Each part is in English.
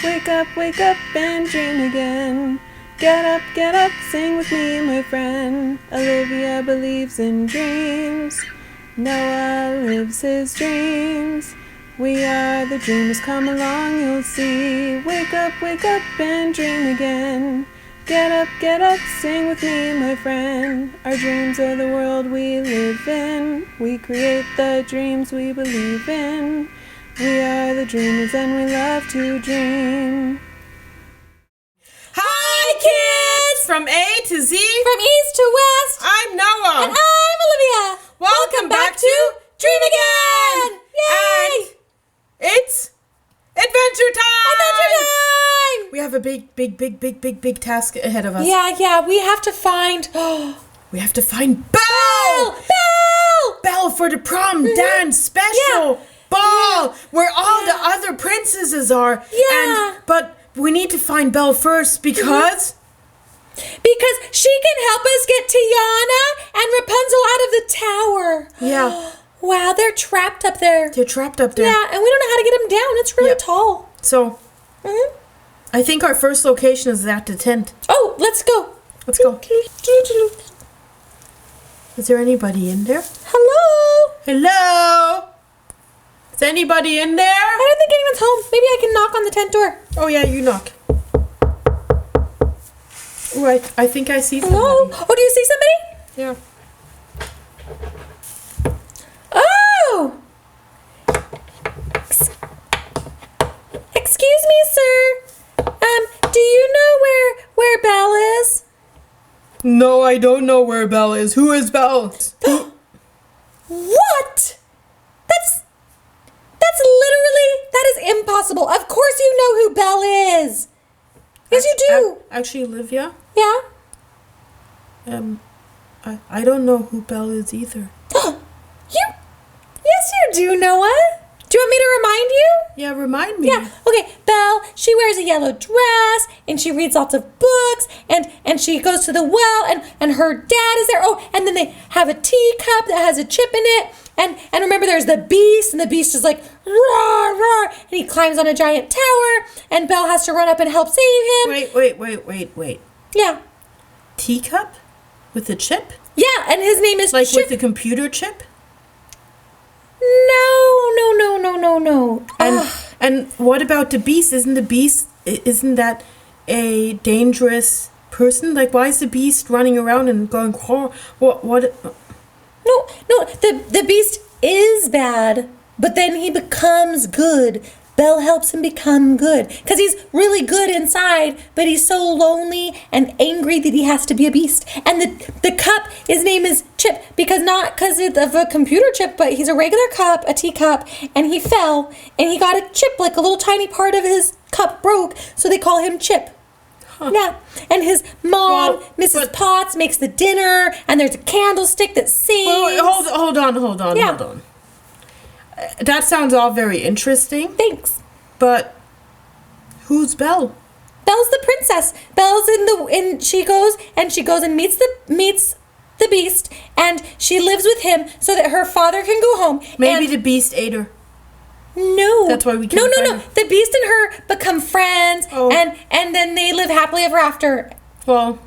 wake up and dream again. Get up, sing with me, my friend. Olivia believes in dreams. Noah lives his dreams. We are the dreamers, come along, you'll see. Wake up and dream again. Get up, sing with me, my friend. Our dreams are the world we live in. We create the dreams we believe in. We are the dreamers and we love to dream. Hi, kids! From A to Z. From east to west. I'm Noah. And I'm Olivia. Welcome back to Dream Again! Yay! And it's Adventure Time! Adventure time! We have a big task ahead of us. Yeah, we have to find... We have to find Belle! Belle for the prom dance special ball where all the other princesses are. Yeah. But we need to find Belle first because... Because she can help us get Tiana and Rapunzel out of the tower. Yeah. Wow, they're trapped up there. They're trapped up there. Yeah, and we don't know how to get them down. It's really tall. So, I think our first location is at the tent. Oh, let's go. Let's go. Is there anybody in there? Hello? Hello? Is anybody in there? I don't think anyone's home. Maybe I can knock on the tent door. Oh yeah, you knock. Right, I think I see somebody. Hello? Oh, do you see somebody? Yeah. Oh! Excuse me, sir. Do you know where Belle is? No, I don't know where Belle is. Who is Belle? What? That's literally, that is impossible. Of course you know who Belle is. Yes, you do. Actually, Olivia, Yeah? I don't know who Belle is either. Yes, you do, Noah. Do you want me to remind you? Yeah, remind me. Yeah. Okay, Belle, she wears a yellow dress and she reads lots of books and she goes to the well and her dad is there. Oh, and then they have a teacup that has a chip in it. And remember there's the beast and the beast is like roar, roar, and he climbs on a giant tower and Belle has to run up and help save him. Wait. Yeah. Teacup? With a chip? Yeah, and his name is Like Chip. with the computer chip? No. And what about the beast? Isn't that a dangerous person? Like, why is the beast running around and going, what? No, the beast is bad, but then he becomes good. Belle helps him become good because he's really good inside, but he's so lonely and angry that he has to be a beast. And the cup, his name is Chip not because of a computer chip, but he's a regular cup, a teacup, and he fell and he got a chip, like a little tiny part of his cup broke, so they call him Chip. Huh. Yeah, and his mom, Mrs. Potts, makes the dinner, and there's a candlestick that sings. Hold on. That sounds all very interesting. Thanks. But who's Belle? Belle's the princess. Belle's she goes and meets the beast, and she lives with him so that her father can go home. Maybe the beast ate her. No. That's why we can't find her. The beast and her become friends, and then they live happily ever after. Well,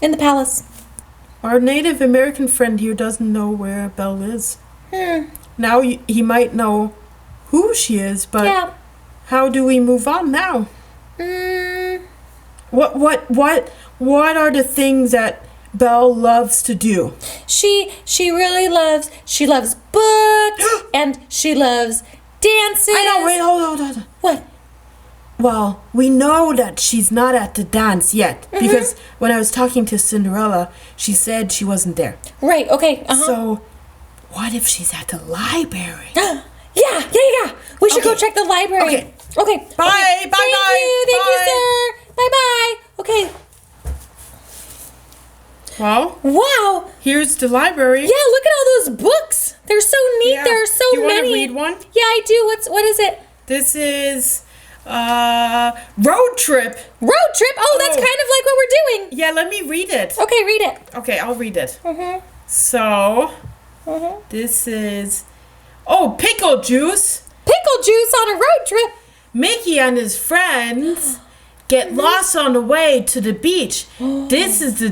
in the palace. Our Native American friend here doesn't know where Belle is. Now he might know who she is, but how do we move on now? What are the things that Belle loves to do? She loves books and she loves dances. I know, wait, hold on. What? Well, we know that she's not at the dance yet because when I was talking to Cinderella, she said she wasn't there. Right, okay. So, what if she's at the library? Yeah. We should go check the library. Okay. Bye. Thank you, sir. Bye. Okay. Well, wow. Here's the library. Yeah, look at all those books. They're so neat. Yeah. There are so many. Do you want to read one? Yeah, I do. What is it? This is road trip. Road trip? Oh, that's kind of like what we're doing. Yeah, let me read it. Okay, read it. Okay, I'll read it. So, this is pickle juice. Pickle juice on a road trip. Mickey and his friends get lost on the way to the beach. This is the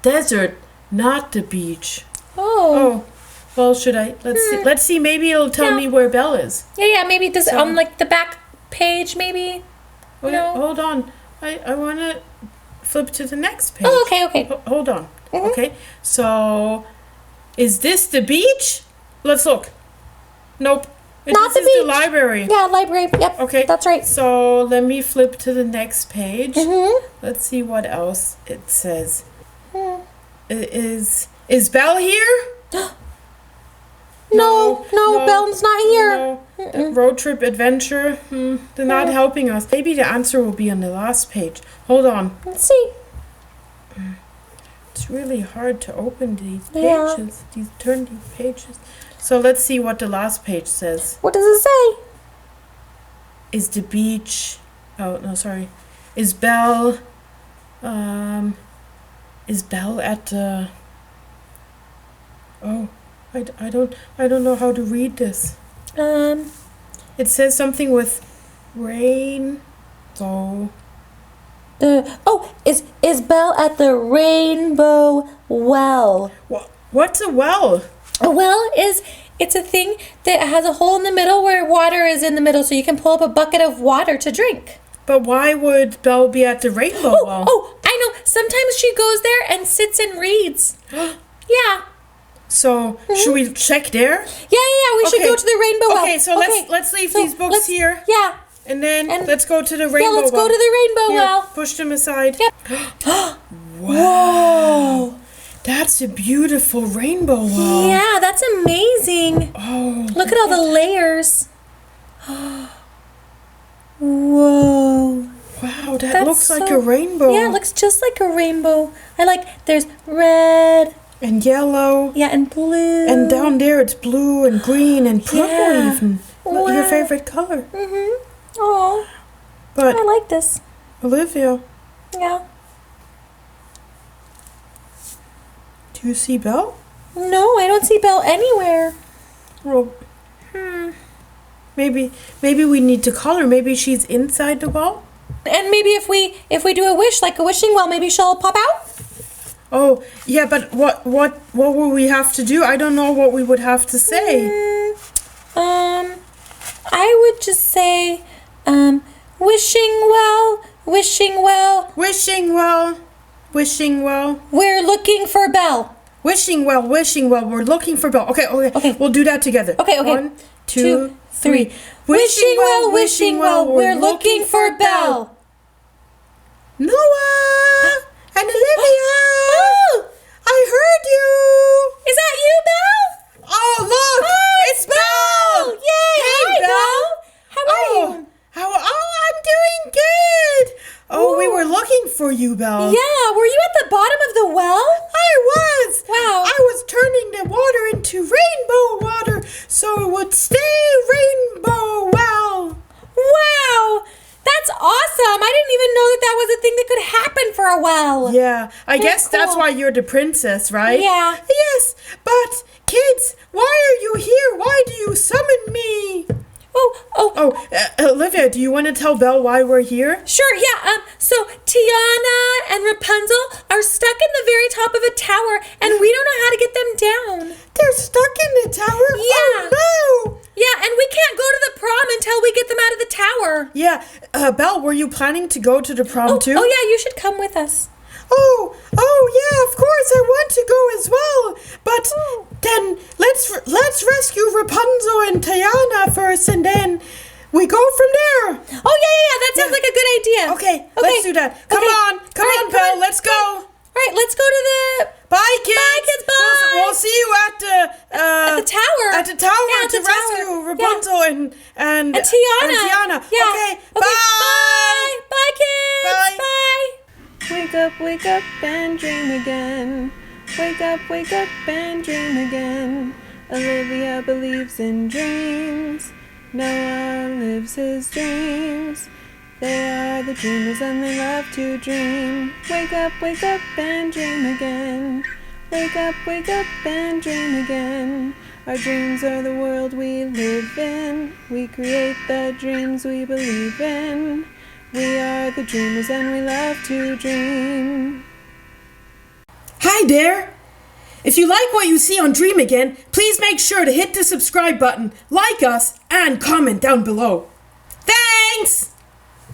desert, not the beach. Oh. Well, should I? Let's see. Maybe it'll tell me where Belle is. Yeah. Maybe this on like the back page, maybe. Wait, hold on. I want to flip to the next page. Oh, okay. Hold on. Okay. So, is this the beach? Let's look. Nope. Not the This is beach. the library. Yeah, library. Yep. Okay. That's right. So let me flip to the next page. Mm-hmm. Let's see what else it says. Is Belle here? No, Belle's not here. No. The road trip adventure. They're not helping us. Maybe the answer will be on the last page. Hold on. Let's see. It's really hard to open these Yeah. pages. Turn these pages. So let's see what the last page says. What does it say? Is the beach? Oh no, sorry. Is Belle? Is Belle at the? Oh, I don't know how to read this. It says something with rainbow. Is Belle at the Rainbow Well? What's a well? A well it's a thing that has a hole in the middle where water is in the middle, so you can pull up a bucket of water to drink. But why would Belle be at the rainbow well? Oh, I know. Sometimes she goes there and sits and reads. Yeah. So should we check there? Yeah. We should go to the Rainbow Well. Okay, so let's leave these books here. Yeah. And then let's go to the rainbow well. Yeah, let's go to the Rainbow Here, Well. push them aside. Yep. Wow. That's a beautiful rainbow well. Yeah, that's amazing. Oh. Look at all the layers. Whoa. Wow, that That's looks like a rainbow. Yeah, it looks just like a rainbow. There's red. And yellow. Yeah, and blue. And down there it's blue and green and purple even. Wow. Your favorite color. Mm-hmm. Oh, But I like this. Olivia, Yeah. do you see Belle? No, I don't see Belle anywhere. Well, maybe we need to call her. Maybe she's inside the well. And maybe if we do a wish, like a wishing well, maybe she'll pop out. Oh, yeah, but what will we have to do? I don't know what we would have to say. I would just say, wishing well, wishing well. Wishing well, wishing well. We're looking for Belle. Wishing well, we're looking for Belle. Okay, we'll do that together. Okay. 1, 2, 3. Wishing well, we're looking for Belle. Noah and Olivia! Oh! I heard you! Is that you, Belle? Oh, look! It's Belle! Yay! Hey, Hi, Belle! How are you? I'm doing good! Oh, we were looking for you, Belle. Yeah, were you at the bottom of the well? I was! Wow. I was turning the water into rainbow water so it would stay rainbow well. Wow! That's awesome! I didn't even know that was a thing that could happen for a well. Yeah, I guess that's cool. why you're the princess, right? Yeah. Yes, but kids, why are you here? Why do you summon me? Oh, Olivia, do you want to tell Belle why we're here? sure, yeah. So Tiana and Rapunzel are stuck in the very top of a tower, and we don't know how to get them down. They're stuck in the tower? Yeah. Oh, no! Yeah, and we can't go to the prom until we get them out of the tower. Yeah, Belle, were you planning to go to the prom too? Oh, yeah, you should come with us. Oh, yeah, of course, I want to go as well. But then let's rescue Rapunzel and Tiana first, and then we go from there. Oh, yeah, that sounds like a good idea. Okay, let's do that. Come on, Belle, let's go. All right, let's go to the... Bye, kids. Bye, kids, bye. We'll see you at the tower. At the tower Yeah, at to the tower. rescue Rapunzel and Tiana. Yeah. Okay, bye. Bye, kids. Bye. Bye. Wake up and dream again. Wake up and dream again. Olivia believes in dreams. Noah lives his dreams. They are the dreamers and they love to dream. Wake up and dream again. Wake up and dream again. Our dreams are the world we live in. We create the dreams we believe in. We are the dreamers and we love to dream. Hi there! If you like what you see on Dream Again, please make sure to hit the subscribe button, like us, and comment down below. Thanks!